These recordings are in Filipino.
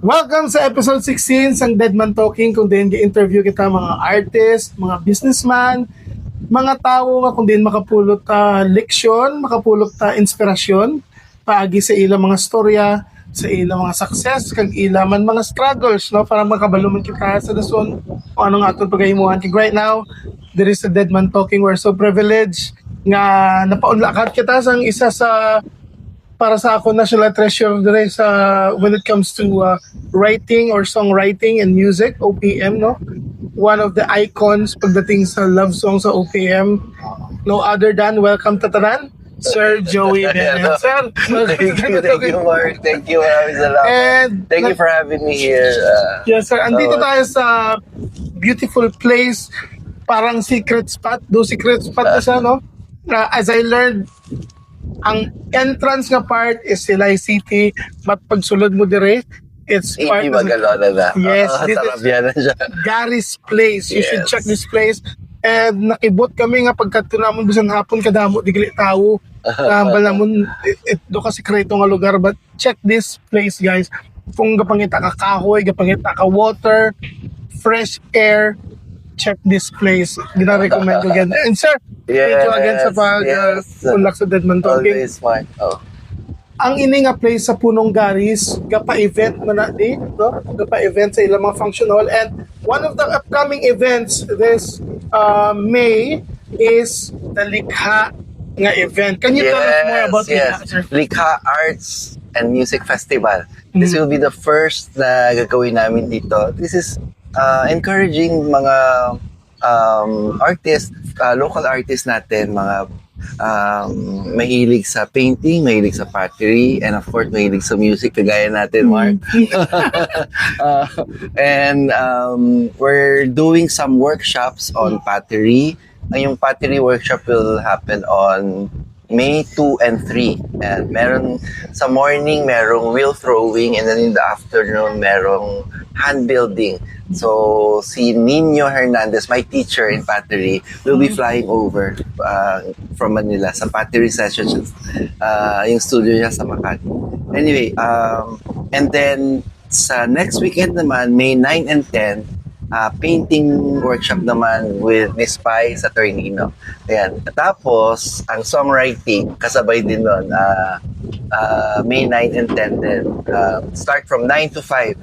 Welcome sa episode 16 sang Deadman Talking, kung din gi-interview kita mga artist, mga businessman, mga tao nga kung din makapulot ta leksyon, makapulot ta inspirasyon paagi sa ilang mga storya, sa ilang mga success, kag ilang man mga struggles, no, para makabaluman kita sa dason o anong aton pagahimuhan. Kag right now, there is a Deadman Talking. We're so privileged nga napaunlakat kita sang isa sa para sa ako national treasure dire sa when it comes to writing or songwriting and music, OPM, no, one of the icons pagdating sa love song sa OPM, no other than welcome tatanan Sir Joey Bennett. Sir, Thank you, Mark. Thank you, Salamat. And Thank you for having me here. yes sir, andito tayo sa beautiful place, parang secret spot, secret spot na siya, no. As I learned, ang entrance nga part is Silay City, but pag sulod mo dire, it's part Hindi of Magalona na. Yes, this Sarap is yan na siya. Gary's Place. You should Yes. check this place. And nakibot kami nga pagkadto namon bisan hapon kadamo digli tawo. Tambal namon do ka sekreto nga lugar, but check this place, guys. Kung gapangita ka kahoy, gapangita ka water, fresh air, check this place. Gina-recommend ko again. And sir, thank you again sa pag-ulak sa Deadman Talking. Always smart. Oh. Ang ini nga place sa Punong Garis, gapa-event man na di, no? Gapa-event sa ilang mga function hall, and one of the upcoming events this May is the Likha nga event. Can you tell us more about Likha, sir? Likha Arts and Music Festival. This will be the first na gagawin namin dito. This is encouraging mga artists, local artists natin, mga mahilig sa painting, mahilig sa pottery, and of course, mahilig sa music, kagaya natin, Mark. And we're doing some workshops on pottery. Yung pottery workshop will happen on May 2 and 3. And meron sa morning, merong wheel throwing, and then in the afternoon, merong hand building. So, si Nino Hernandez, my teacher in pottery, will be flying over from Manila sa pottery sessions, yung studio niya sa Makati. Anyway, and then sa next weekend naman, May 9 and 10, painting workshop naman with Miss Pai sa Tornino. Ayan. Tapos, ang songwriting, kasabay din nun, May 9 and 10 din. Start from 9 to 5.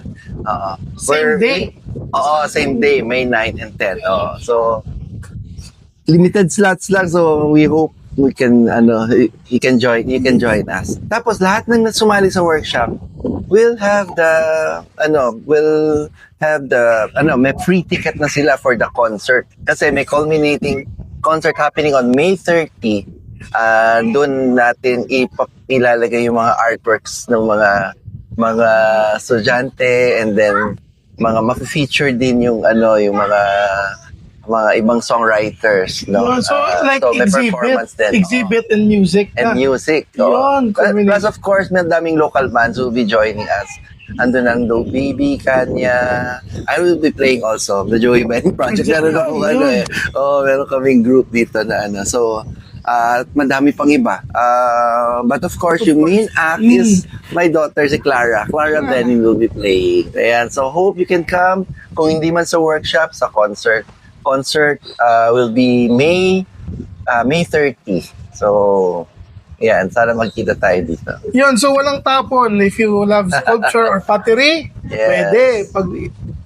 Same day? Oo, same day, May 9 and 10. So, limited slots lang, so we hope we can, you can join us. Tapos, lahat ng sumali sa workshop, we'll have may free ticket na sila for the concert. Kasi may culminating concert happening on May 30. Doon natin ilalagay yung mga artworks ng mga estudyante, and then mga ma-feature din yung mga ibang songwriters, no. So like may performance din, exhibit and music. and music. Yun, Plus of course, may daming local bands who will be joining us. Andun ang Do Baby, Kanya. I will be playing also the Joey Bennett Project. Meron meron kaming group dito na So, madami pang iba. But of course, yung main act is my daughter, si Clara. Clara Bennett will be playing. Ayan. So, hope you can come. Kung hindi man sa workshop, sa concert. Concert will be May 30. So, yan. Sana magkita tayo dito. Yun, so walang tapon. If you love sculpture or pottery, Yes. pwede. Pag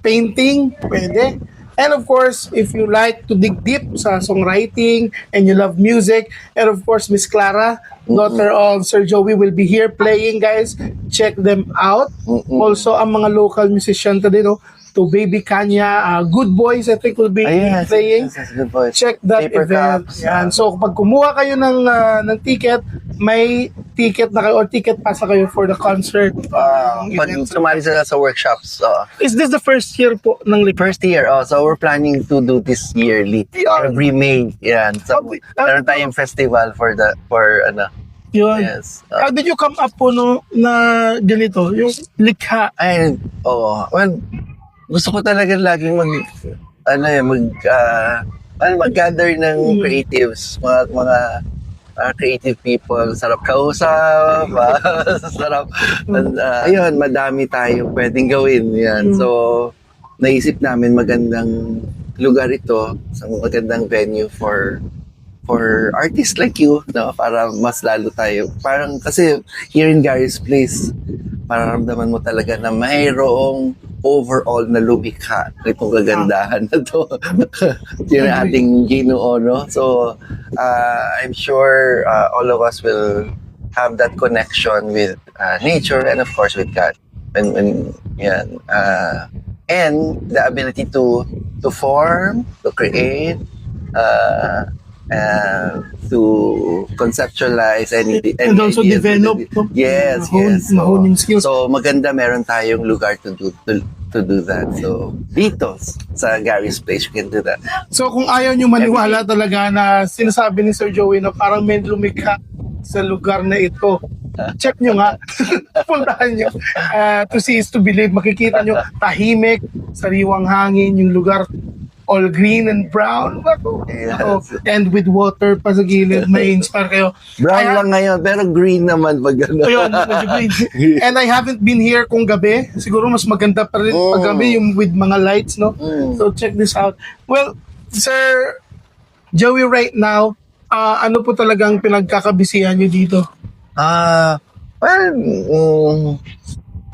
painting, pwede. And of course, if you like to dig deep sa songwriting and you love music, and of course, Miss Clara, daughter of Sir Joey, will be here playing, guys. Check them out. Also, ang mga local musician today, no? To Baby Kanya, Good Boys, I think will be playing. Yes, good boys. Check that Paper event. Cups. Yan. So, pag kumuha kayo ng ticket, may ticket na kayo or ticket pass na kayo for the concert. Pag Event. sumali sila sa workshops, Is this the first year po ng first year, so we're planning to do this yearly. Yan. Every May. Yan. So, meron tayong festival for Yun. Yes. How did you come up po na ganito? Yung likha. Well, gusto ko talaga laging mag-gather ng creatives, mga creative people, sarap kausap, sarap. And, ayun, madami tayong pwedeng gawin. Yan. So, naisip namin magandang lugar ito, isang magandang venue for artists like you, no? Para mas lalo tayo. Parang kasi here in Gary's Place, mararamdaman mo talaga na mayroong overall na lumikha itong kagandahan na to. Yung ating Ginoo, no? So, I'm sure all of us will have that connection with nature and of course with God. Yan. And the ability to form, to create, to conceptualize anything. And also develop. Yes, Mahon- yes. mahon yung skills. So maganda meron tayong lugar to do that. So dito sa Gary's Place, you can do that. So kung ayaw nyo maniwala talaga na sinasabi ni Sir Joey na parang may lumikha sa lugar na ito, check nyo nga. Puntahan nyo. To see is to believe. Makikita nyo tahimik, sariwang hangin, yung lugar all green and brown. Yes. And with water pa sa gilid, may inspire kayo. Brown lang ngayon, pero green naman pag ano. Ayun, medyo green. And I haven't been here kung gabi. Siguro mas maganda pa rin pag gabi yung with mga lights, no? So check this out. Well, Sir Joey, right now, ano po talagang pinagkakabisihan nyo dito?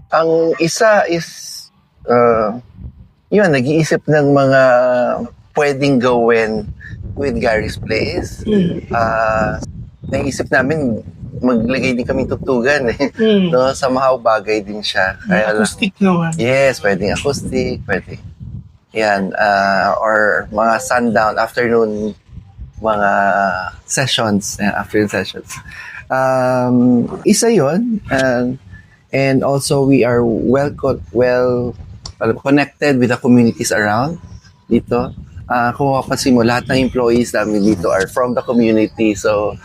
Ang isa is yun, nag-iisip ng mga pwedeng gawin with Gary's Place. Naisip namin maglagay din kami tutugan eh. No, somehow bagay din siya. Kaya lang- Acoustic naman. Yes, pwedeng acoustic, pwede. Yan, or mga sundown, afternoon, mga sessions, afternoon sessions. Isa yun. And also, we are well connected with the communities around dito. Kung mapapansin mo, lahat ng employees namin dito are from the community. So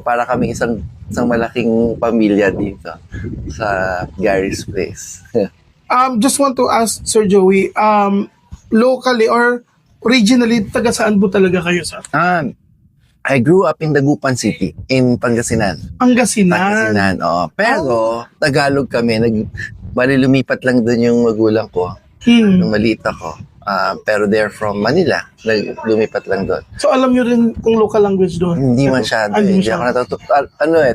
para kami isang malaking pamilya dito sa Gary's Place. Just want to ask Sir Joey, locally or regionally, taga saan po talaga kayo, sir? I grew up in Dagupan City, in Pangasinan. Pangasinan. Oo. Pero, Tagalog kami. Bali, lumipat lang doon yung magulang ko. Nung maliit ako. Pero they're from Manila. Lumipat lang doon. So alam nyo rin kung local language doon? Hindi masyado. Hindi Hindi ako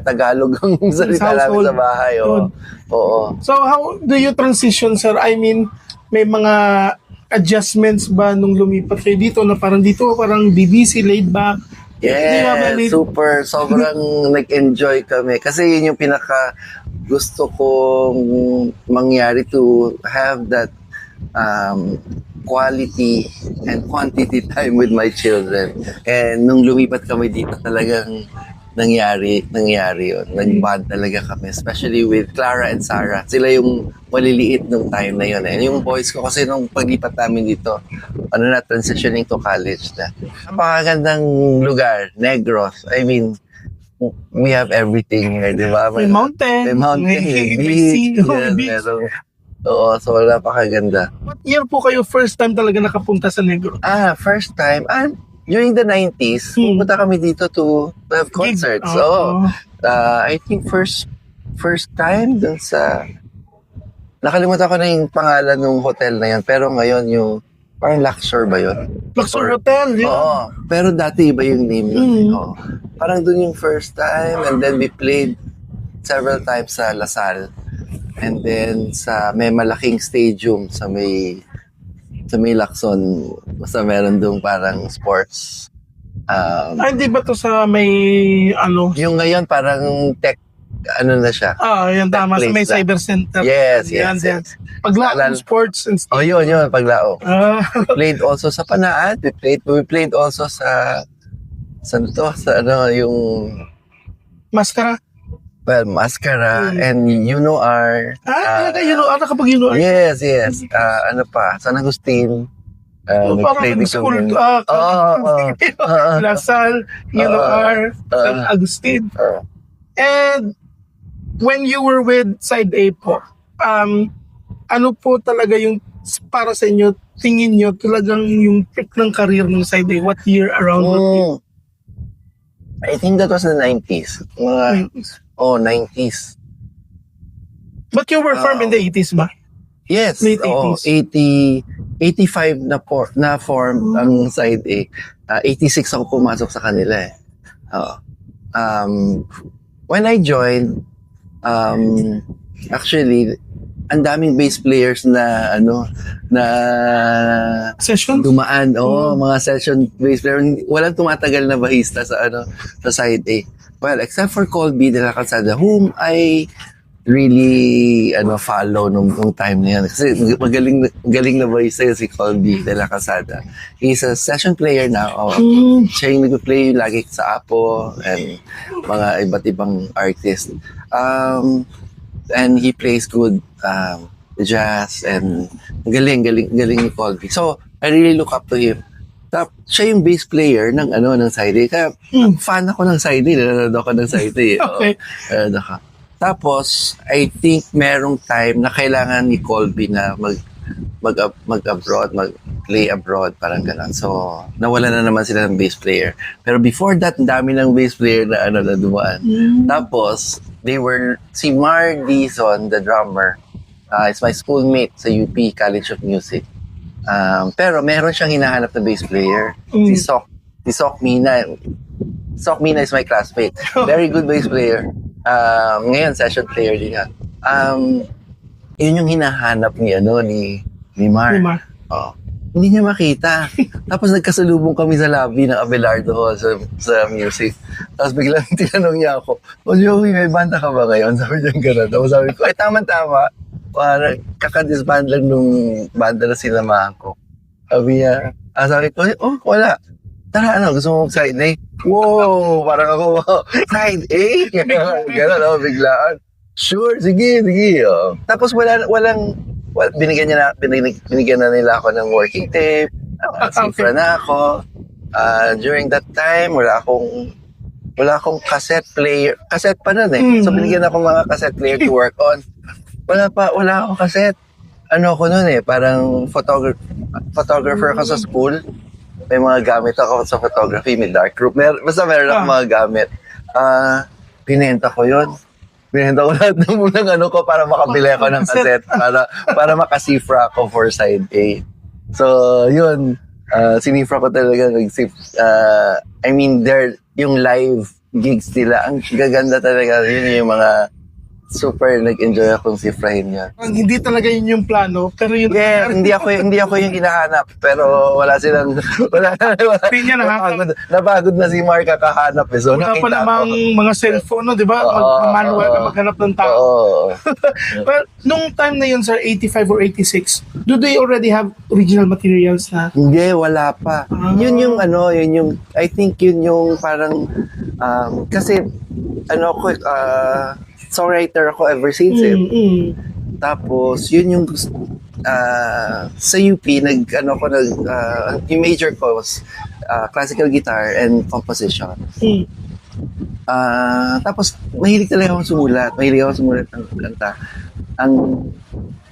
Tagalog ang salita namin household. sa bahay. Oo. So how do you transition, sir? I mean, may mga adjustments ba nung lumipat kayo dito na parang BBC, laid back? Yes, super. Sobrang nag-enjoy kami. Kasi yun yung pinaka gusto kong mangyari, to have that quality and quantity time with my children. And nung lumipat kami dito, talagang nangyari yun. Nag-bond talaga kami, especially with Clara and Sarah. Sila yung maliliit nung time na yun. Yung boys ko kasi nung paglipat namin dito, transitioning to college na. Napakagandang lugar, Negros. I mean, we have everything here, di ba? May mountain. May sea, beach. may beach. Oo, so napakaganda. What year po kayo first time talaga nakapunta sa Negros? First time, during the 90s, pumunta kami dito to have concerts. So, I think first time dun sa, nakalimutan ko na yung pangalan ng hotel na yan, pero ngayon yung, parang Luxor ba yun? Luxor Hotel, yun. Oo, pero dati iba yung name yun. Oo. Parang dun yung first time, and then we played several times sa Lasal. And then may malaking stadium sa may Lacson, basta meron doon parang sports. Hindi ba to sa may Yung ngayon parang tech, na siya. yan tama, sa may place na. cyber center. Yes. Paglaang sports and stuff. Yun, paglao. Played also sa Panaan. We played also sa yung Mascara. well, Mascara and our Kapag you know. yes. San Agustin. Parang school. Lasal, San Agustin. And when you were with Side A po, ano po talaga yung para sa inyo, tingin nyo talagang yung peak ng career ng Side A? What year around? I think that was the 90s. Mga, 90s. But you were formed in the 80s ba? Yes. Late Oo, 80s. 85 na form ang side A. 86 ako pumasok sa kanila eh. Oo. When I joined, actually, ang daming bass players na Session? dumaan. Mga session bass player. Walang tumatagal na bahista sa side A. Well, except for Colby de la Calzada, whom I really follow nung time na yan. Kasi magaling na bahista yun si Colby de la Calzada. He's a session player now. Siya yung nag-play lagi sa Apo and mga iba't ibang artist. And he plays good jazz and galing ni Colby. So, I really look up to him. Siya yung bass player ng side A. Kaya fan ako ng side A. Nanonood ako ng side A. Okay. Tapos, I think merong time na kailangan ni Colby na mag-abroad, mag-play abroad, parang gano'n. So, nawala na naman sila ng bass player. Pero before that, ang dami ng bass player na na dumaan. Tapos, si Mar Dizon, the drummer, is my schoolmate sa UP College of Music. Pero meron siyang hinahanap na bass player. Si Sok Mina. Sok Mina is my classmate. Very good bass player. Ngayon, session player din yan. Yun yung hinahanap ni Mar. Hindi niya makita. Tapos nagkasalubong kami sa lobby ng Abelardo Hall sa music. Tapos biglang tinanong niya ako, Joey, may banda ka ba ngayon? Sabi niya gano'n. Tapos sabi ko, tama-tama. Parang kakadisband lang nung banda na sinamahan ko. Sabi niya, sabi ko, wala. Tara, gusto mo mag-side A? Wow, parang ako, side A? Gano'n, biglaan. Sure, sige. Tapos binigyan na nila ako ng working tape. Sifra na ako. During that time, wala akong cassette player. Cassette pa nun eh. So binigyan ako mga cassette player to work on. Wala akong cassette. Ako nun eh, parang photographer ako sa school. May mga gamit ako sa photography, may darkroom. Basta meron ako mga gamit. Pinenta ko yun. Binenta ko lahat ng ko para makabili ako ng cassette, para makasifra ako for side A. So, yun. Sinifra ko talaga. Yung live gigs nila, ang gaganda talaga. Yun yung mga super nag-enjoy akong sifrahin niya. Hindi talaga yun yung plano, pero yun... Yeah, hindi ako yung hinahanap, pero wala. Hindi niya Napagod na si Mark kakahanap eh. So, wala pa namang mga cellphone, no, di ba? Manual ka maghanap ng tao. Well, nung time na yun, sir, 85 or 86, do they already have original materials na? Hindi, wala pa. I think yun yung parang, kasi, songwriter ako ever since Tapos, yun yung sa UP, yung major ko was classical guitar and composition. Tapos, mahilig talaga akong sumulat. Ng kanta.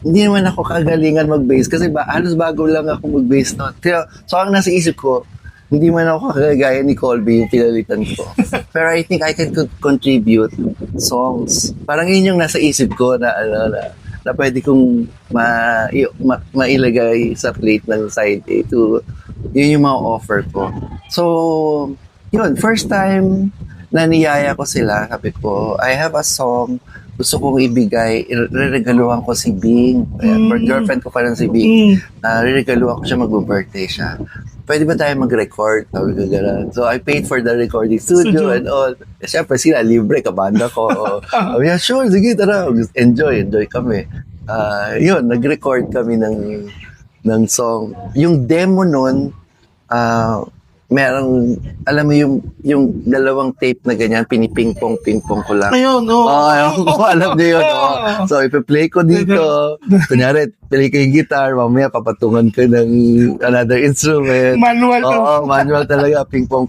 Hindi naman ako kagalingan mag-bass kasi halos bago lang ako mag-bass noon. So, ang nasa isip ko, hindi man ako kagaya ni Colby yung pinalitan ko. Pero I think I can contribute songs. Parang yun yung nasa isip ko na pwede kong mailagay sa plate ng side A yun yung mga offer ko. So, yun, first time na niyaya ko sila, sabi ko, I have a song gusto kong ibigay, reregaluhan ko si Bing. Girlfriend ko pa rin si Bing. Reregaluhan ko siya, mag-birthday siya. Pwede ba tayo mag-record? So, I paid for the recording studio and all. Siyempre, sila, libre, kabanda ko. Yeah, sure, sige, tara. Enjoy kami. Yun, nag-record kami ng song. Yung demo nun, merong, alam mo yung dalawang tape na ganyan, pinipingpong ko lang. Ayun, no. Alam niyo yun. So, ipi-play ko dito. Kunyari, play ko yung guitar, mamaya papatungan ko ng another instrument. Manual. Manual talaga, ping-pong.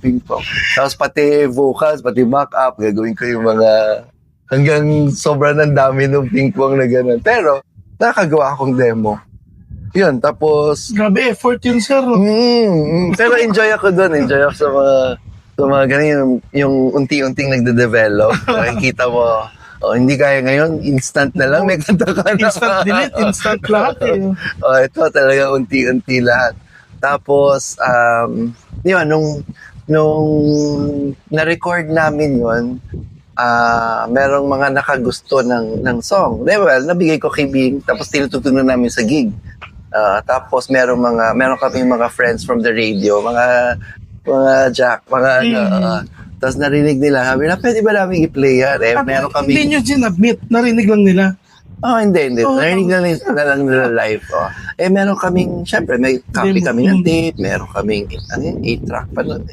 Tapos pati vocals, pati backup, gagawin ko yung mga, hanggang sobrang ng dami ng ping-pong na gano'n. Pero, nakagawa akong demo. Yun, tapos... Grabe, effort yun, sir. Pero enjoy ako doon. Enjoy ako sa So mga ganun yung unti-unting nagde-develop. Nakikita mo, hindi kaya ngayon, instant na lang, may kanta ka na. Instant delete, instant lahat eh. Ito talaga unti-unti lahat. Tapos, yun, nung na-record namin yun, merong mga nakagusto ng song. Well, nabigay ko kay Bing, tapos tinutugtog na namin sa gig. Tapos meron kaming mga friends from the radio, mga Jack, tapos narinig nila, sabi na, pwede ba namin i-play yan? Meron kami... Hindi nyo sinabmit, narinig lang nila. Hindi. Narinig na lang nila live. Meron kaming, syempre, may copy kami ng tape, meron kaming, 8-track pa nun.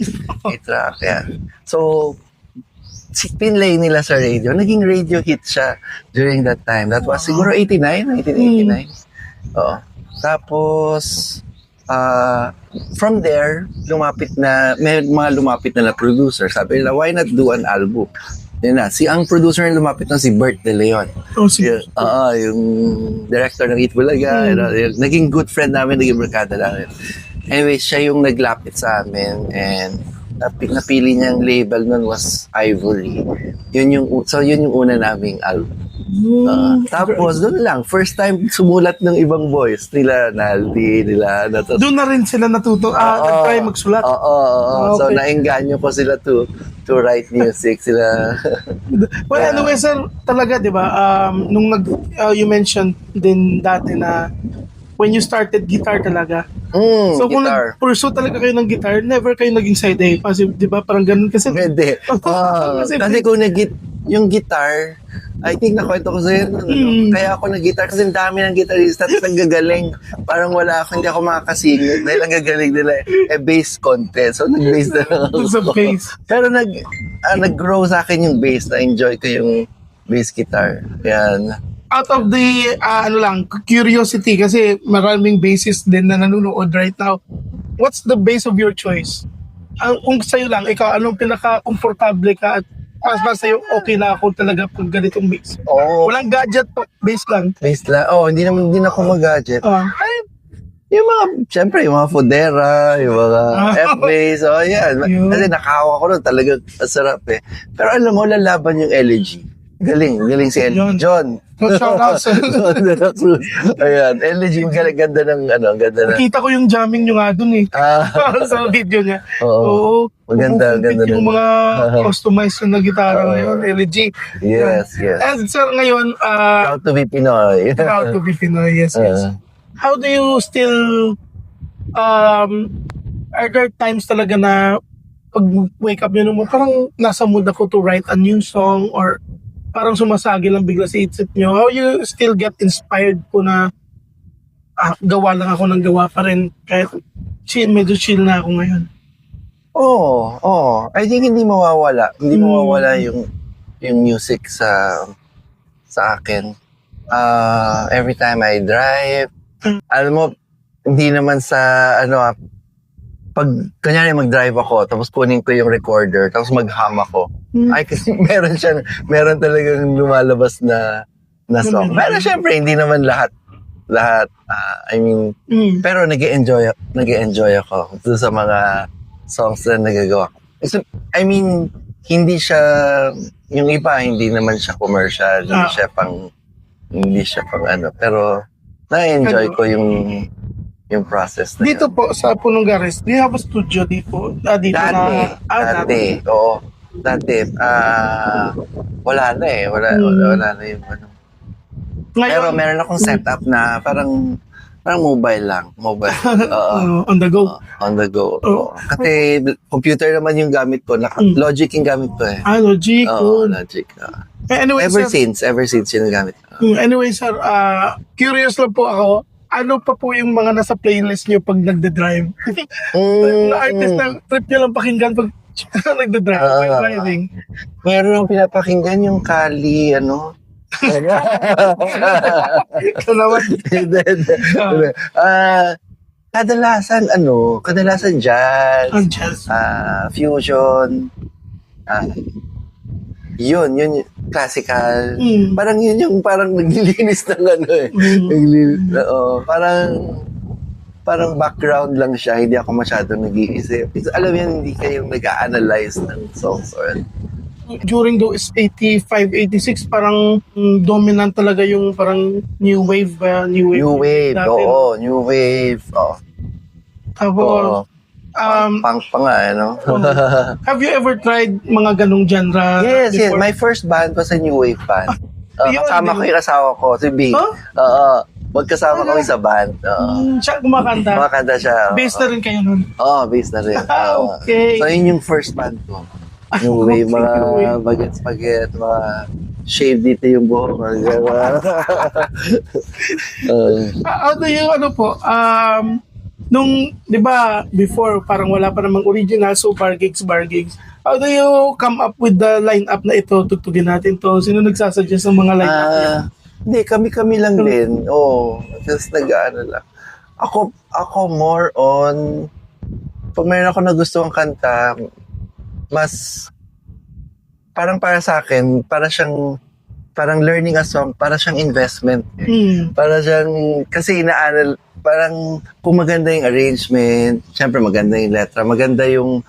8-track, yan. So, pinlay nila sa radio. Naging radio hit siya during that time. That was siguro 1989. Tapos, from there, may mga lumapit na producer. Sabi nila, why not do an album? Yun na, ang producer na lumapit na si Bert De Leon. Yung director ng Eat Bulaga. Naging good friend namin, naging barkada namin. Anyway, siya yung naglapit sa amin and napili niyang label nun was Ivory. Yun yung una naming album. Tapos doon lang, first time sumulat ng ibang boys nila, Naldi, nila. Doon na rin sila natuto, nag-try magsulat. So naengganyo ko sila to write music sila. Well, anyway, sir, talaga, di ba, nung you mentioned din dati na when you started guitar talaga. So kung nag-pursue talaga kayo ng guitar, never kayo naging side A. Kasi, di ba, parang ganun kasi. Hindi. Kasi kung yung guitar, I think nakwento ko sa'yo, kaya ako nag-guitar kasi dami ng guitarista at nagagaling. Parang hindi ako makakasingit dahil ang gagaling nila bass contest. So nag-bass na lang ako. Sa bass. Pero nag-grow sa akin yung bass, na-enjoy ko yung bass guitar. Yan. Out of the, curiosity, kasi maraming bassist din na nanonood right now. What's the bass of your choice? Kung sa'yo lang, ikaw, anong pinaka-komportable ka at mas sa'yo, okay na ako talaga pag ganitong bass? Walang gadget, bass lang. Bass lang? Hindi na ako mag-gadget. Yung mga, syempre, yung mga Fodera, yung mga F-bass, yan. Kasi nakahawa ko nun, talagang masarap eh. Pero alam mo, lalaban yung LG. Galing si LG. John. Shout out sa... John de la Cruz. Ayan, LG, ganda ng, ganda na. Nakita ko yung jamming nyo nga dun eh. Sa video niya. Oo. Maganda yung mga customized na gitara ngayon, LG. Yes. And sir, ngayon, proud to be Pinoy. Proud to be Pinoy, yes. How do you still, are there times talaga na pag wake up nyo naman, parang nasa mood ako to write a new song or parang sumasagi lang bigla sa isip nyo? How you still get inspired po na gawa lang ako ng gawa pa rin kahit medyo chill na ako ngayon? I think hindi mawawala. Hindi mawawala yung music sa akin. Every time I drive, alam mo, hindi naman sa pag kanyari mag-drive ako, tapos kunin ko yung recorder, tapos mag-hum ako. Ay, kasi meron talagang lumalabas na song. Pero syempre, hindi naman lahat, pero nag-e-enjoy ako doon sa mga songs na nagagawa ko. Hindi siya, yung iba, hindi naman siya commercial, hindi siya pang pero na-enjoy ko yung process na dito yun. Po sa Punong Gares, do you have a studio dito? Dati. Oo. Dati. Wala na eh. Wala na yung Ngayon, pero meron akong setup na parang mobile lang. Mobile. On the go. On the go. Kasi computer naman yung gamit ko. Logic yung gamit ko eh. Logic. Logic. Anyway, ever since yung gamit ko. Anyway, sir, curious lang po ako. Ano pa po yung mga nasa playlist nyo pag nagde-drive? Na artist na trip nyo lang pakinggan pag nagde-drive, driving. Meron akong pinapakinggan yung Kali, kadalasan jazz, fusion, yun classical. Parang yun yung parang naglilinis ng parang parang background lang siya, hindi ako masyadong nag-iisip. Alam mo yan, hindi kayong nag-a-analyze ng songs or During those 85, 86, parang dominant talaga yung parang new wave ba? new wave, dati, oo, new wave, oo. Tapos, Punk pa nga, no? have you ever tried mga ganong genre? Yes. before? My first band was a new wave band. Yun, Kasama ko yung asawa ko, si Big. Huh? Oo. Magkasama kami sa band. Oo. Siya kumakanta. Makakanta siya. Bass na rin kayo nun. Oo, bass na rin. Oo. Okay. So, yun yung first band ko. New wave, mga baget-baget, mga shave dito yung buhok. How do you, nung, di ba, before, parang wala pa namang original, so bar gigs. How do you come up with the lineup na ito? Tugtugin natin to. Sino nagsasuggest ng mga lineup niya? Hindi, kami lang din. Oo, just nag-ano lang. Ako more on, pag mayroon ako na gustong kanta, mas, parang para sa akin, parang learning a song, para siyang investment. Para siyang, kasi parang kung maganda yung arrangement, syempre maganda yung letra, maganda yung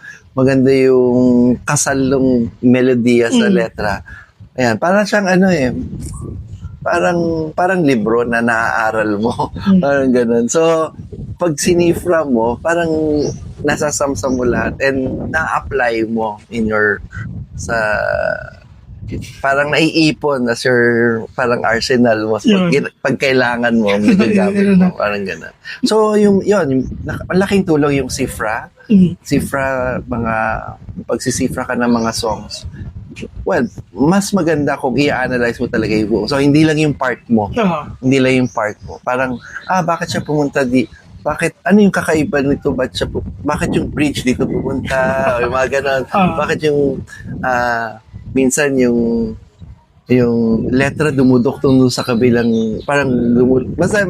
kasal ng melodiya sa letra. Ayan, parang siyang parang libro na naaaral mo. Parang ganun. So, pag sinifra mo, parang nasasamsam mo lahat and na-apply mo parang naiipon as your parang arsenal mo. Pag kailangan mo, magagamit mo. Parang gano'n. So, yung malaking tulong yung sifra. Sifra, pagsisifra ka ng mga songs. Well, mas maganda kung i-analyze mo talaga yung buo. So, hindi lang yung part mo. Hindi lang yung part mo. Parang, bakit siya pumunta bakit, ano yung kakaiba nito? Bakit yung bridge dito pumunta? O yung mga ganon. Bakit yung, minsan yung letra dumuduktong sa kabilang, parang basta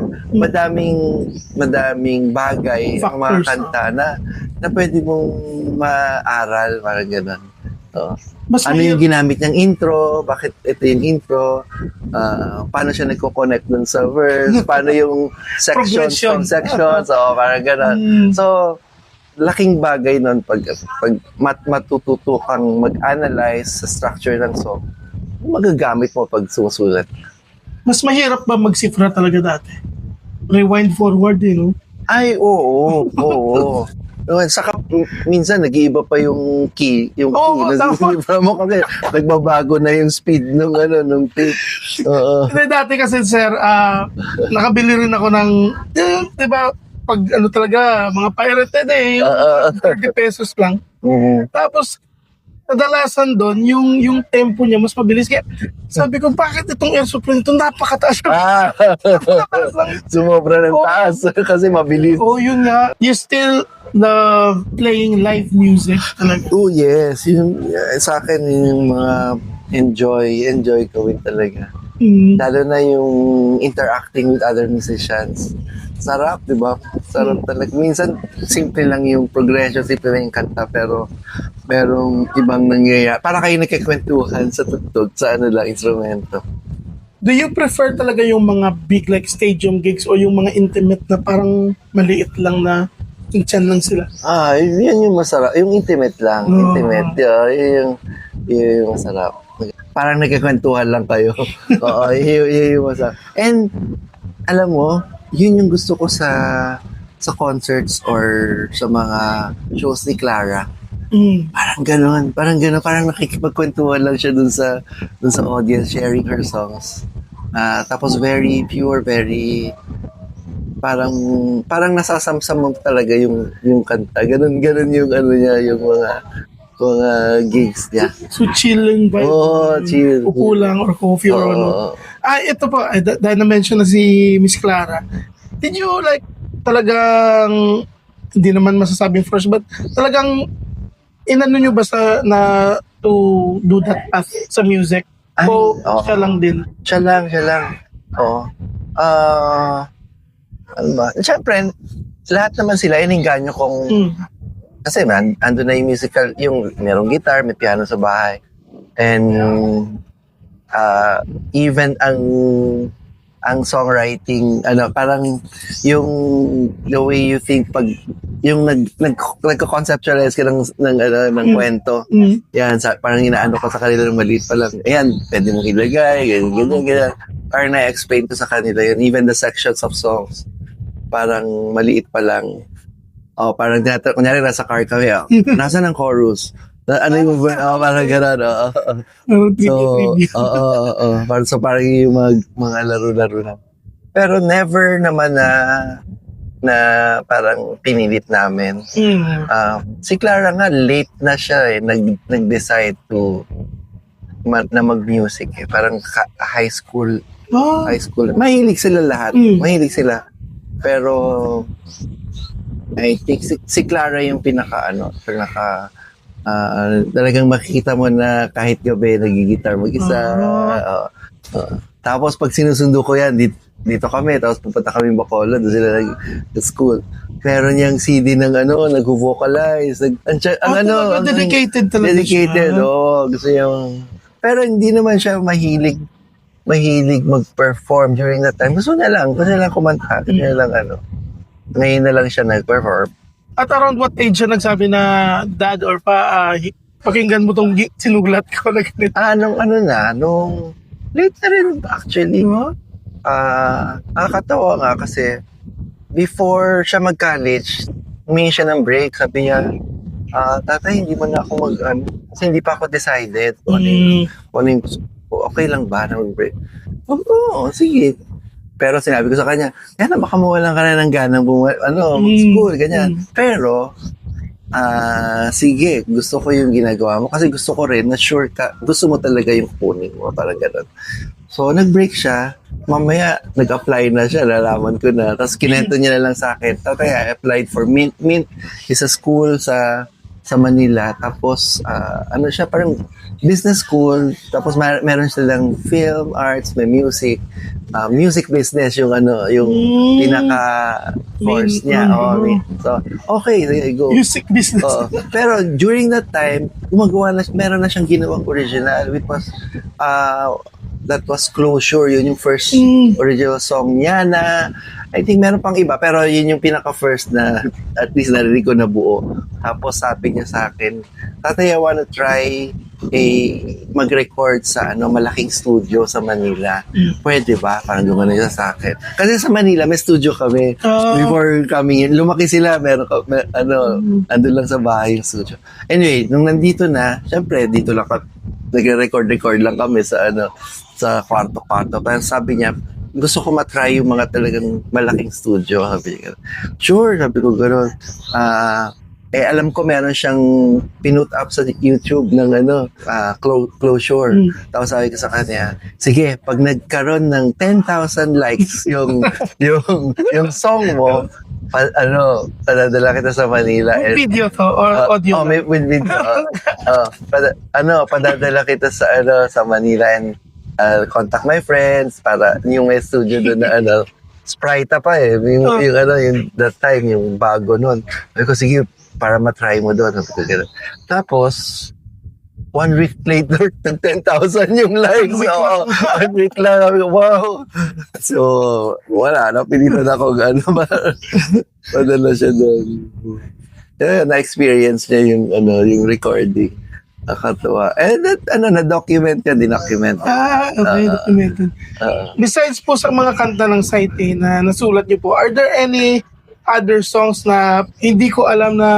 madaming bagay ang mga kanta na pwede mong maaral, parang ganon. Ano yung ginamit niyang intro? Bakit ito yung intro? Paano siya nagko-connect dun sa verse? Paano yung sections? Parang gano'n. So, laking bagay nun pag matututo kang mag-analyze sa structure ng song, magagamit mo pag sumusulat. Mas mahirap ba magsifra talaga dati? Rewind forward, Ay, oo. Saka minsan nag-iiba pa yung key. Yung key na sinifra mo kasi nagbabago na yung speed nung tape. Dati kasi, sir, nakabili rin ako ng, di ba, pag talaga, mga pirated yung 30 pesos lang. Tapos, kadalasan doon, yung tempo niya mas mabilis. Kaya sabi ko, bakit itong air supply nito napakataas? Napakataas lang. Sumobra ng taas kasi mabilis. Yun nga. You still love playing live music talaga? Oh, yes. Sa akin, yung mga enjoy gawin talaga. Lalo na yung interacting with other musicians. Sarap, di ba? Sarap talaga. Minsan, simple lang yung progression, simple lang yung kanta, pero merong ibang nangyayari. Para kayo nakikwentuhan sa tugtog, sa instrumento. Do you prefer talaga yung mga big like stadium gigs o yung mga intimate na parang maliit lang na tiyan lang sila? Yan yung masarap. Yung intimate lang. Intimate. Yun yung masarap. Parang nakikwentuhan lang kayo. Oo, yun yung masarap. And, alam mo, yun yung gusto ko sa concerts or sa mga shows ni Clara. Parang gano'n. Parang nakikipagkwentuhan lang siya dun sa audience, sharing her songs. Tapos very pure, very parang nasasamsam mo talaga yung kanta. Ganun yung niya, yung mga gigs niya. So chilling ba? Chill. Upo lang or coffee or ano. Ito po, dahil na-mention na si Miss Clara, did you like talagang, hindi naman masasabing first, but talagang inano nyo ba to do that path sa music? Siya lang din? Siya lang. Oo. Ano ba? Siyempre, lahat naman sila iningganyo kung kasi ando na yung musical, yung merong guitar, may piano sa bahay. And even ang ang songwriting, parang yung the way you think pag yung nagko-conceptualize ka ng kwento. Yan, parang inaano ko sa kanila ng maliit pa lang. Ayan, pwede mong ilagay, ganyan. Parang na-explain ko sa kanila yun. Even the sections of songs, parang maliit pa lang. Parang kunyari nasa car kami, nasa ng chorus? Ano yung parang gano'n. Parang yung mga laro-laro na. Pero never naman na parang pinilit namin. Si Clara nga, late na siya nag-decide na mag-music eh. Parang high school. Mahilig sila lahat. Mahilig sila. Pero I think si Clara yung talagang makikita mo na kahit gabi nagigitar mag-isa. Tapos pag sinusundo ko yan, dito kami, tapos pupunta kami Bacolod, doon sila nag-school. Meron niyang CD ng nag-vocalize. Dedicated talaga dedicated, gusto niyang... Pero hindi naman siya mahilig mag-perform during that time. Gusto niya lang kumanta. Gusto niya lang Ngayon na lang siya nag-perform. At around what age siya nagsabi na dad or pakinggan mo tong sinulat ko na ganito? Nung late na rin actually. Nakakatawa nga kasi before siya mag-college, humingi siya ng break. Sabi niya, tatay, hindi mo na ako kasi hindi pa ako decided. Okay lang ba na mag-break? Oo, sige. Pero sinabi ko sa kanya, baka mawalan ka na ng ganang mag-school, ganyan. Pero, sige, gusto ko yung ginagawa mo kasi gusto ko rin na sure ka, gusto mo talaga yung kunin mo, parang gano'n. So, nag-break siya. Mamaya, nag-apply na siya, nalaman ko na. Tapos, kinento niya na lang sa akin. Tatay, I applied for Mint. Mint is a school sa Manila. Tapos, siya, parang business school. Tapos, meron silang film, arts, may music. Music business yung pinaka-course niya. So, okay, there you go. Music business. Pero during that time, meron na siyang ginawang original. That was Closure. Yun yung first original song niya na I think meron pang iba, pero yun yung pinaka-first na at least narinig ko na buo. Tapos sabi niya sa akin, tatay, I wanna try mag-record sa malaking studio sa Manila. Pwede ba? Parang gumano siya sa akin. Kasi sa Manila, may studio kami. Before coming in, lumaki sila, andun lang sa bahay yung studio. Anyway, nung nandito na, syempre, dito lang nagre-record lang kami sa kwarto-kwarto. Pero sabi niya, gusto ko matry yung mga talagang malaking studio. Sabi niya, sure, sabi ko gano'n. Alam ko meron siyang pinut up sa YouTube ng Closure. Tapos sabi ko sa kanya, sige, pag nagkaroon ng 10,000 likes yung song mo, padadala kita sa Manila. Video to or audio? With video. Padadala kita sa Manila and I'll contact my friends para yung may studio doon na Sprite pa yung that time, yung bago nun. Sabi ko, sige, para matry mo doon. Tapos, 1 week later, 10,000 yung likes. 1 week lang. Wow! So, wala. Napilitan ako padala siya doon. Na-experience niya yung recording. Nakatawa. And na-document niya, dinocument. Okay, documented. Besides po sa mga kanta ng Site A na nasulat niyo po, are there any other songs na hindi ko alam na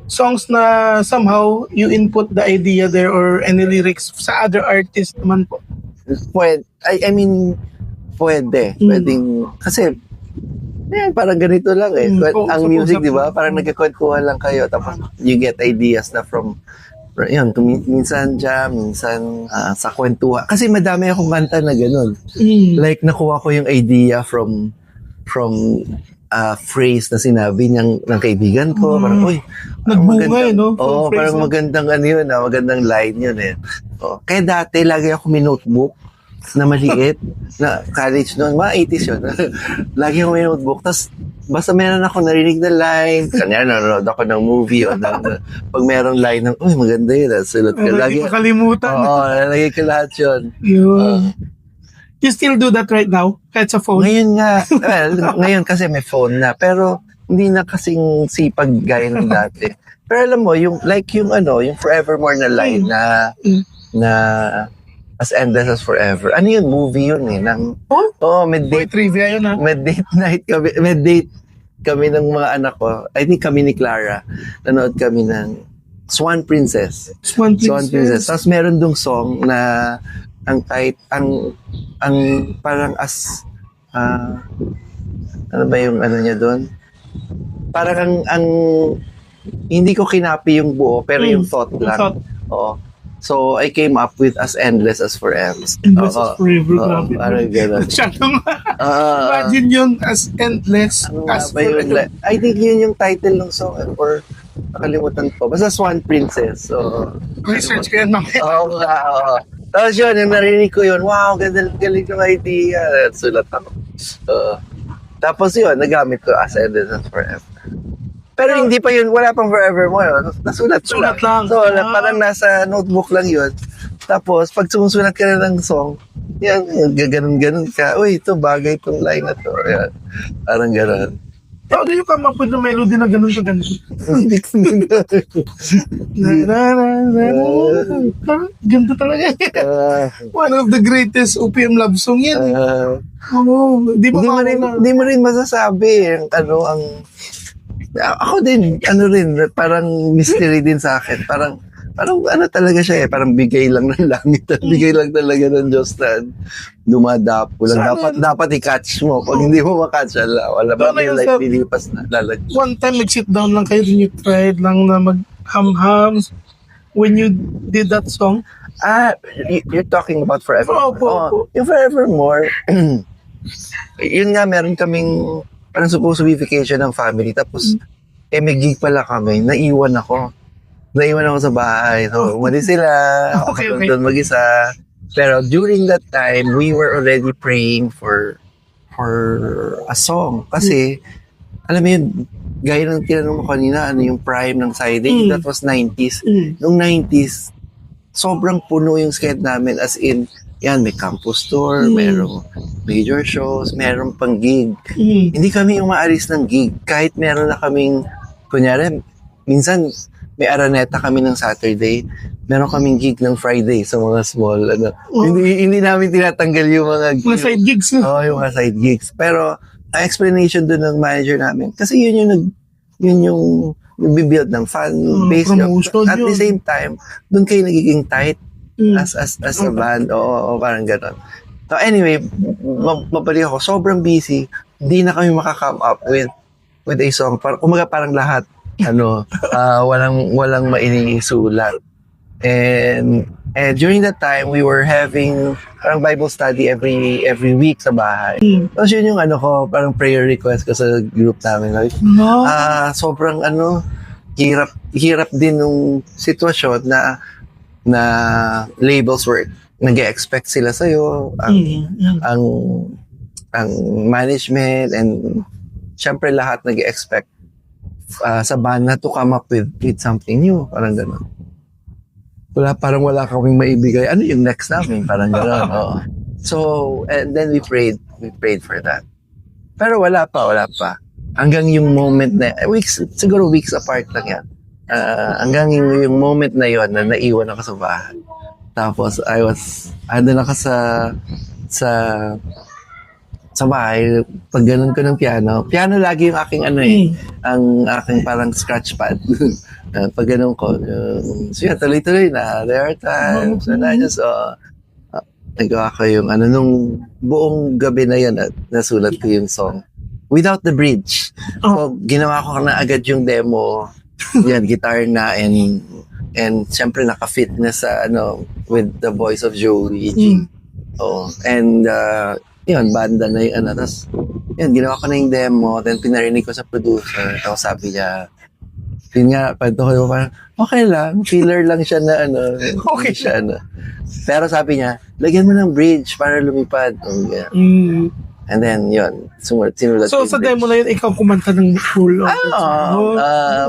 songs na somehow you input the idea there or any lyrics sa other artists naman po? Pwede. I mean, pwede. Pwedeng, kasi parang ganito lang eh. Ang music, di ba? Parang nagkakwentuhan lang kayo. Tapos you get ideas na from yun, minsan jam, minsan sa kwentuhan. Kasi madami akong kanta na ganun. Like, nakuha ko yung idea from phrase na sinabi ng kaibigan ko. Parang, uy, nagbungay, no? Parang magandang magandang line yun eh. Kaya dati, lagi ako may notebook na maliit, na college noon, mga 80s yun. Lagi ako may notebook. Tapos, basta meron ako narinig na line, kanya nanonood ako ng movie, pag merong line ng, uy, maganda yun. Sulat ka. Lagi makalimutan. Oo, lagi ko lahat yun. You still do that right now? Kahit sa phone? Ngayon nga, well, ngayon kasi may phone na, pero hindi na kasing sipag gaya ng dati. Pero alam mo, yung yung Forevermore na line na as endless as forever. Ano yun? Movie yun eh. May trivia yun ha. May date kami ng mga anak ko. I think kami ni Clara. Nanood kami ng Swan Princess. Swan Princess. Tapos meron dong song na ang parang ano ba yung ano niya doon? Parang ang hindi ko kinapi yung buo pero yung thought lang. Oo. So I came up with as endless as forever. Endless as forever. Grabe. Parang gano'n. Masyadong imagine yun as endless as forever. I think yun yung title ng song or nakalimutan ko. Basta Swan Princess. So, Research ko yan mamaya. Oo nga, oo. Tapos yun, yung narinig ko yun, wow, galing yung idea. Sulat ako. Tapos yun, nagamit ko as endless as forever. Pero hindi pa yun, wala pang forevermore. Nasulat lang. So, parang nasa notebook lang yun. Tapos, pag sumusulat ka na ng song, yan, ganun ka. Uy, ito bagay itong line na to. Yan. Parang ganun. How do you come up with the melody na ganun sa ganun? Ganda talaga. One of the greatest OPM love song yan. Di mo rin masasabi ako din, parang mystery din sa akin. Parang ano talaga siya parang bigay lang ng langit at bigay lang talaga ng Diyos na dumadapo lang. Dapat i-catch mo. Pag hindi mo makatch, wala ba yung life lilipas na lalagyan. One time, nag-sit down lang kayo, then you tried lang na mag-ham-ham when you did that song. You're talking about Forevermore. Opo. Yung Forevermore, yun nga, meron kaming parang supposed to be vacation ng family. Tapos, may gig pala kami. Naiwan ako sa bahay. So, umalis sila. Okay. Doon mag-isa. Pero during that time, we were already praying for a song. Kasi, alam mo yun, gaya ng tinanong mo kanina, ano yung prime ng siding, that was 90s. Noong 90s, sobrang puno yung sked namin. As in, yan, may campus tour, merong major shows, merong pang gig. Hindi kami umaalis ng gig. Kahit meron na kaming, kunyari, minsan, may Araneta kami ng Saturday, meron kaming gig ng Friday sa mga small, Hindi namin tinatanggal yung mga gigs. Mga side gigs. Yung mga side gigs. Pero, ang explanation doon ng manager namin, kasi yun yung nagbibuild ng fan base. At the same time, doon kayo nagiging tight as a band. Oo, parang gano'n. So anyway, mabalik ako. Sobrang busy. Hindi na kami makakome up with a song. Kumaga parang lahat. Walang mainisulat. And during that time, we were having parang Bible study every week sa bahay. Tapos yun yung parang prayer request ko sa group namin. Like, sobrang hirap din nung sitwasyon na labels were nag-expect sila sa'yo, ang management, and syempre lahat nag-expect sa band na to come up with something new, parang gano'n. Parang wala kaming maibigay. Ano yung next namin? Parang gano'n. So, and then we prayed for that. Pero wala pa. Hanggang yung moment na, siguro weeks apart lang yan. Hanggang yung moment na yon na naiwan ako sa bahay. Tapos andun ako sa bahay, pag ganun ko ng piano lagi yung aking ang aking parang scratch pad. Pag ganun ko, so yan, tuloy-tuloy na, there are times, and I just, nagawa ko yung nung buong gabi na yan at nasulat ko yung song. Without the bridge. So, ginawa ko na agad yung demo. Yan, guitar na and syempre naka-fit na sa with the voice of Joey G. And yun, banda na yung tapos yun, ginawa ko na yung demo, then pinarinig ko sa producer, tapos sabi niya, yun nga, pagto ko parang, okay lang, filler lang siya na okay siya Pero sabi niya, lagyan mo ng bridge para lumipad. And then, yun, sinulat. So, sa demo na yun, ikaw kumanta ng full.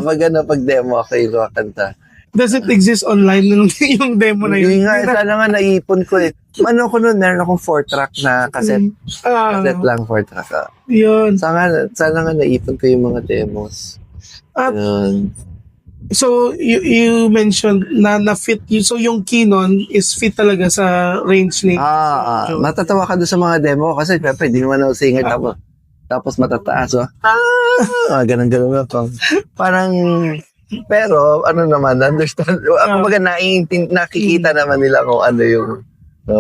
Pag demo ako yung kakanta. Does it exist online yung demo na Hindi yun? nga, sana nga naipon ko eh. Ano ko nun, meron akong 4-track na cassette. Cassette lang, 4-track. Yun. Sana nga naipon ko yung mga demos. At Yun. so you mentioned na fit so yung Kinon is fit talaga sa range ni Joey. Matatawa ka doon sa mga demo kasi syempre, di naman ako singer tapos matataas. Oh. Ganun ako. Parang, pero ano naman, understand. Kumbaga nakikita naman nila kung ano yung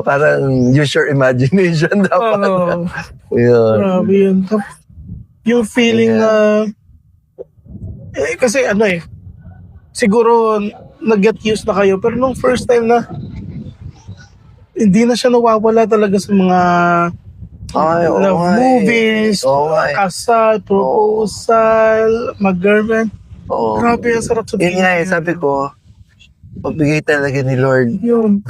parang use your imagination dapat. Yun. Grabe yun. Yung feeling na kasi siguro nag-get used na kayo pero nung first time na hindi na siya nawawala talaga sa mga love movies, kasal, proposal, mag-girlfriend. Grabe, ang sarap sa Yun nga sabi ko, pagbigay talaga ni Lord. Yun.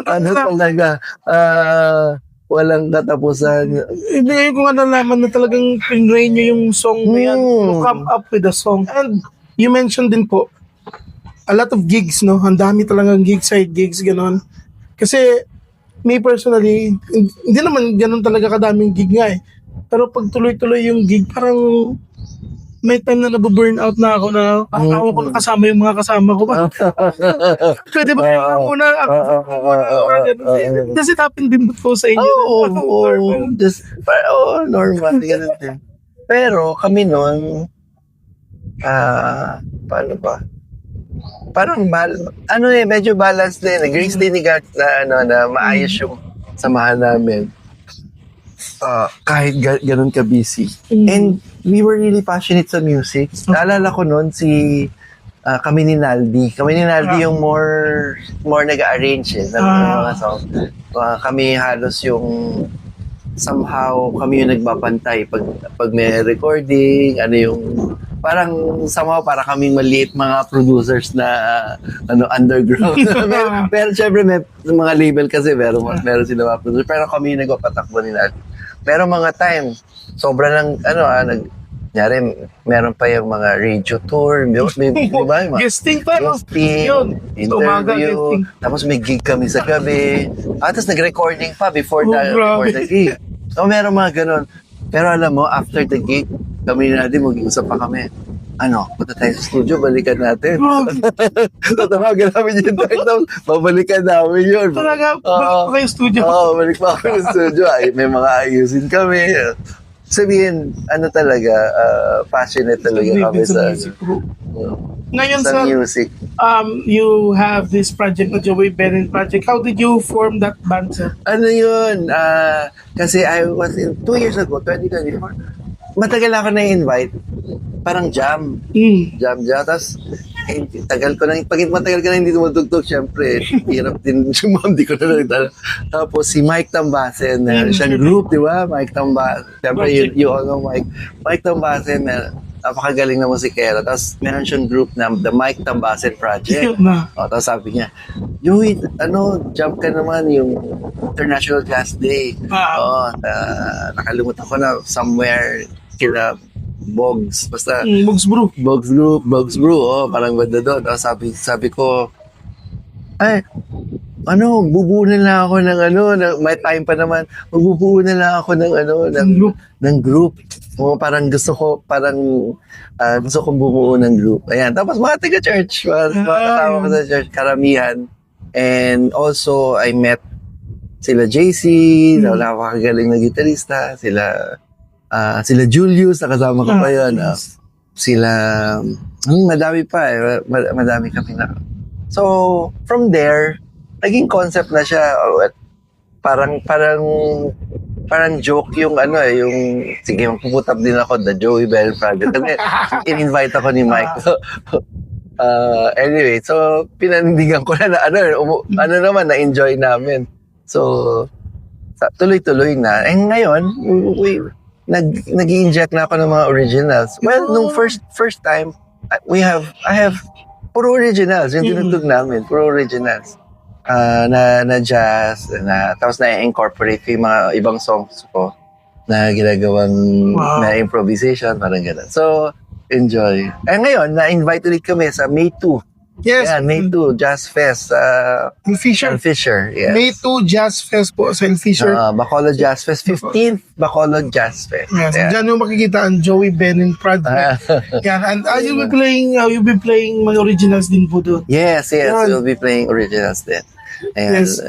Ano talaga, walang katapusan. Hindi ngayon ko nga nalaman na talagang pinray nyo yung song na yan to come up with a song. And you mentioned din po, a lot of gigs, no? Ang dami talagang gigs, side gigs, gano'n. Kasi, me personally, hindi naman gano'n talaga kadaming gig nga eh. Pero pag tuloy-tuloy yung gig, parang may time na nabu-burn out na ako na ako ko nakasama yung mga kasama ko ba? Pwede ba kayo muna? Does it happen din po sa inyo? Normal. Ganun din. Pero kami nun, paano ba? Parang medyo balance din. Grace din ni God na maayos yung samahan namin. Kahit ganun ka busy. And we were really passionate sa music. Naalala ko noon kami ni Naldi. Kami ni Naldi yung more nag-arrange ng mga songs. Kami halos yung somehow kami yung nagbabantay pag may recording, parang somehow para kaming maliit mga producers na underground. pero syempre may mga label kasi meron sila mga producers pero kami yung nagpapatakbo nila. Pero mga time sobra ng meron pa yung mga radio tour, di ba? Guesting pa, no? Guesting, interview, tapos may gig kami sa gabi. Tapos nag-recording pa before the gig. So meron mga ganun. Pero alam mo, after the gig, kami na din mag-iusap pa kami. Punta tayo sa studio, balikan natin. Tatawagan namin yung time, babalikan namin yun. Talaga, balik pa kayo studio? Balik pa kami sa studio. May mga ayusin kami. Sabihin, talaga, passionate talaga kami sa music. Ngayon sa music. You have this project, the Joey Benin project. How did you form that band, sir? Yun? Kasi I was 2 years ago, 2024. Matagal ako na-invite. Parang jam. Jam. Tapos, pag matagal ka na hindi tumutugtog, syempre, hirap din hindi ko na nagtala. Tapos si Mike Tambasen, siyang group, di ba? Mike Tambasen. Syempre, you all know Mike. Mike Tambasen, napakagaling na musikero. Tapos meron siyang group na The Mike Tambasen Project. Tapos sabi niya, Joey, jump ka naman yung International Jazz Day. Nakalimutan ko na somewhere kila Bogs, basta Bogs Brew, parang banda doon. Sabi ko, bubuo na lang ako may time pa naman, magbubuo na lang ako ng group. Parang gusto kong bumuo ng group. Ayan, tapos mga taga-church, mga kasama ko sa church, karamihan. And also, I met sila JC, napakagaling na gitarista, sila Julius, nakasama ko pa yun. Sila, madami pa madami kami na. So, from there, naging concept na siya. Parang joke yung sige, magpuputap din ako, The Joey Bell Project. Kasi, in-invite ako ni Mike. Anyway, so, pinanindigan ko na naman, na-enjoy namin. So, tuloy-tuloy na. And ngayon, nag-i-inject na ako ng mga originals. Well, nung first time, I have puro originals. Yung tinugtog namin, puro originals. Na jazz, tapos na-incorporate ko yung mga ibang songs ko na ginagawang na improvisation, parang gano'n. So, enjoy. Ngayon, na-invite ulit kami sa May 2. Yes. Yeah, May 2, Jazz Fest. El Fisher. El Fisher, yes. May 2 Jazz Fest po sa El Fisher. Bacolod Jazz Fest. 15th Bacolod Jazz Fest. Yes, Yeah. dyan yung makikita ang Joey Benin project. Yan, and you'll be playing mga originals din po doon. Yes, Yan. we'll be playing originals then. And, Yes.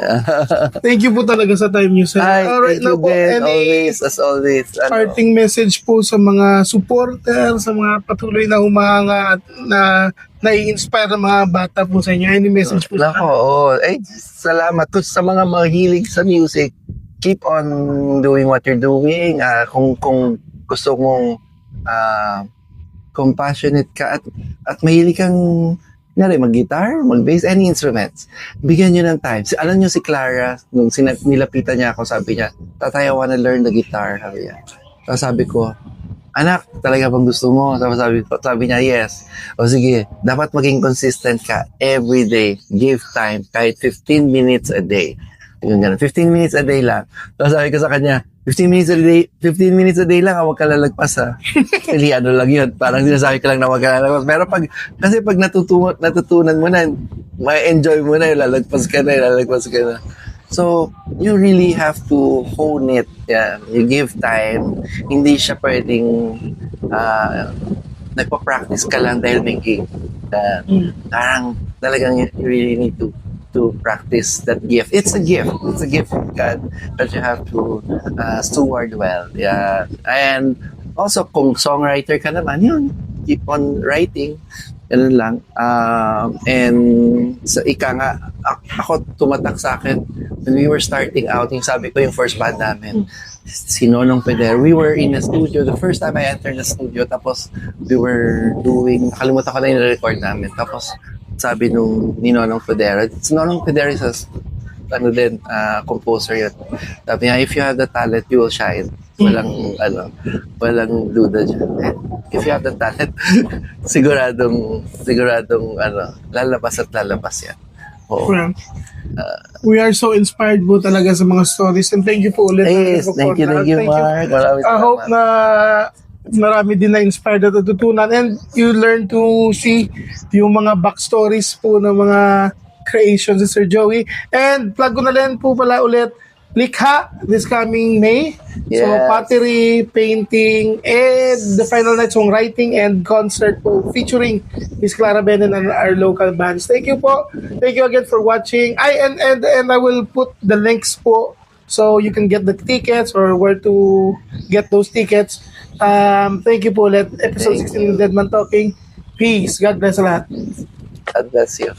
Thank you po talaga sa time niyo, sir. Hi, Right thank you now po, Ben, any always, as always. parting message po sa mga supporter, sa mga patuloy na humahanga at na nai-inspire ng mga bata po sa inyo. Any message po sa Nako, salamat to sa mga mahilig sa music. Keep on doing what you're doing. Kung gusto mong kung passionate ka at mahilig kang mag-guitar, mag-bass, any instruments, bigyan nyo ng time. Alam nyo si Clara, nung nilapitan niya ako, sabi niya, Tatay, I wanna learn the guitar. Sabi niya. Tapos sabi ko, anak, talaga bang gusto mo? Tapos sabi niya, yes. O sige, dapat maging consistent ka every day. Give time, kahit 15 minutes a day. Yung ganun, 15 minutes a day lang. Tapos sabi ko sa kanya, 15 minutes a day lang, huwag ka lalagpas ha. Actually, ano lang yun. Parang sinasabi ka lang na huwag ka lalagpas. Pero kasi pag natutunan mo na, ma-enjoy mo na, lalagpas ka na. So, you really have to hone it. Yeah. You give time. Hindi siya pwedeng nagpa-practice ka lang dahil may gig. Parang talagang you really need to practice that gift. It's a gift. It's a gift from God that you have to steward well. Yeah. And also, kung songwriter ka naman, yun, keep on writing. Ganun lang. And sa ika nga, ako tumatak sa akin when we were starting out, yung sabi ko yung first band namin, si Nonong Feder, we were in a studio. The first time I entered the studio, tapos we were doing, nakalimutan ko na yung record namin. Tapos sabi ni Nonong Feder, si Nonong Feder is a composer yun. Sabi niya, if you have the talent, you will shine. Walang duda dyan. If you have the talent, siguradong, lalabas yan. Oo. Well, we are so inspired po talaga sa mga stories, and thank you po ulit. Yes, thank you, Mark. Maraming I hope salamat. na marami din na inspired at natutunan, and you learn to see yung mga backstories po ng mga creations ni Sir Joey. And plug ko na rin po pala ulit, Likha this coming May. So Yes. pottery, painting, and the final night songwriting and concert po featuring Miss Clara Benin and our local bands. Thank you po. Thank you again for watching. And I will put the links po so you can get the tickets or where to get those tickets. Thank you po ulit. Episode Thank 16 of Dead Man Talking. Peace. God bless a lahat. God bless you.